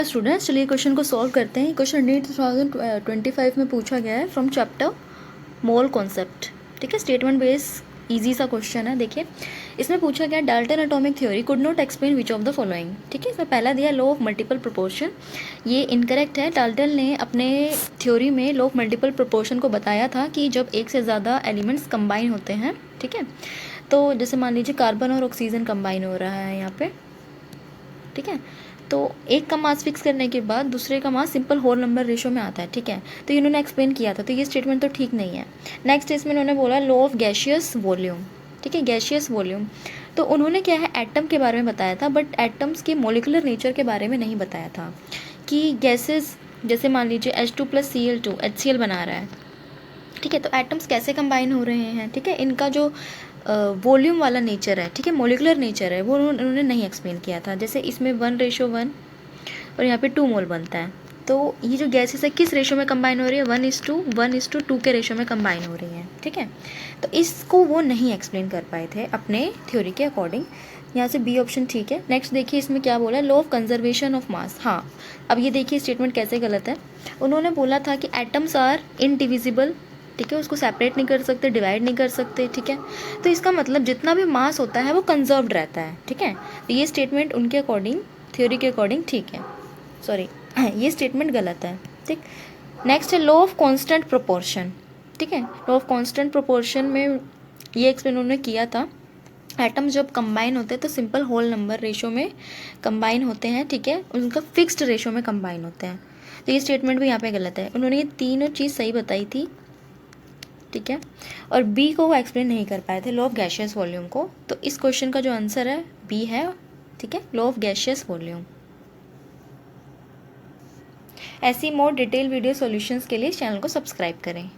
Students चलिए question को solve करते हैं। क्वेश्चन नीट 2025 में पूछा गया है फ्रॉम चैप्टर मोल कॉन्सेप्ट। ठीक है, स्टेटमेंट बेस इजी सा क्वेश्चन है। देखिए इसमें पूछा गया Dalton atomic theory could not explain which of the following. ठीक है, इसमें पहला दिया लॉ ऑफ मल्टीपल प्रोपोर्शन, ये इनकरेक्ट है। डाल्टन ने अपने थ्योरी में लॉ ऑफ मल्टीपल प्रोपोर्शन को बताया था कि जब एक से ज़्यादा एलिमेंट्स कंबाइन होते हैं, ठीक है, तो जैसे मान लीजिए कार्बन और ऑक्सीजन कंबाइन हो रहा है यहाँ पे, ठीक है, तो एक का मास फिक्स करने के बाद दूसरे का मास सिंपल होल नंबर रेशो में आता है। ठीक है, तो इन्होंने एक्सप्लेन किया था, तो ये स्टेटमेंट तो ठीक नहीं है। नेक्स्ट इसमें इन्होंने बोला लॉ ऑफ गैशियस वॉल्यूम। ठीक है, गैशियस वॉल्यूम, तो उन्होंने क्या है एटम के बारे में बताया था, बट एटम्स के मोलिकुलर नेचर के बारे में नहीं बताया था कि गैसेस जैसे मान लीजिए H2+Cl2 HCl बना रहा है, ठीक है, तो एटम्स कैसे कंबाइन हो रहे हैं। ठीक है, इनका जो वॉल्यूम वाला नेचर है, ठीक है, मोलिकुलर नेचर है, वो उन्होंने नहीं एक्सप्लेन किया था। जैसे इसमें 1:1 और यहाँ पे 2 मोल बनता है, तो ये जो गैसेस है किस रेशो में कंबाइन हो रही है, 1:1:2 के रेशो में कंबाइन हो रही है। ठीक है, तो इसको वो नहीं एक्सप्लेन कर पाए थे अपने थ्योरी के अकॉर्डिंग। यहाँ से बी ऑप्शन ठीक है। नेक्स्ट देखिए इसमें क्या बोला है, law of conservation of mass. हाँ, अब ये देखिए स्टेटमेंट कैसे गलत है। उन्होंने बोला था कि एटम्स आर इनडिविजिबल, ठीक है, उसको सेपरेट नहीं कर सकते, डिवाइड नहीं कर सकते। ठीक है, तो इसका मतलब जितना भी मास होता है वो कंजर्व्ड रहता है। ठीक है, तो ये स्टेटमेंट उनके अकॉर्डिंग, थ्योरी के अकॉर्डिंग ठीक है, सॉरी ये स्टेटमेंट गलत है। ठीक, नेक्स्ट है लॉ ऑफ कांस्टेंट प्रोपोर्शन। ठीक है, लॉ ऑफ कांस्टेंट प्रोपोर्शन में ये एक्सप्लेन उन्होंने किया था, एटम जब कंबाइन होते हैं तो सिंपल होल नंबर रेशो में कंबाइन होते हैं। ठीक है, उनका फिक्स्ड रेशो में कंबाइन होते हैं, तो ये स्टेटमेंट भी यहाँ पे गलत है। उन्होंने ये तीनों चीज़ सही बताई थी, ठीक है, और बी को वो एक्सप्लेन नहीं कर पाए थे, लॉ ऑफ गैशियस वॉल्यूम को। तो इस क्वेश्चन का जो आंसर है बी है। ठीक है, लॉ ऑफ गैशियस वॉल्यूम। ऐसी मोर डिटेल वीडियो सॉल्यूशंस के लिए चैनल को सब्सक्राइब करें।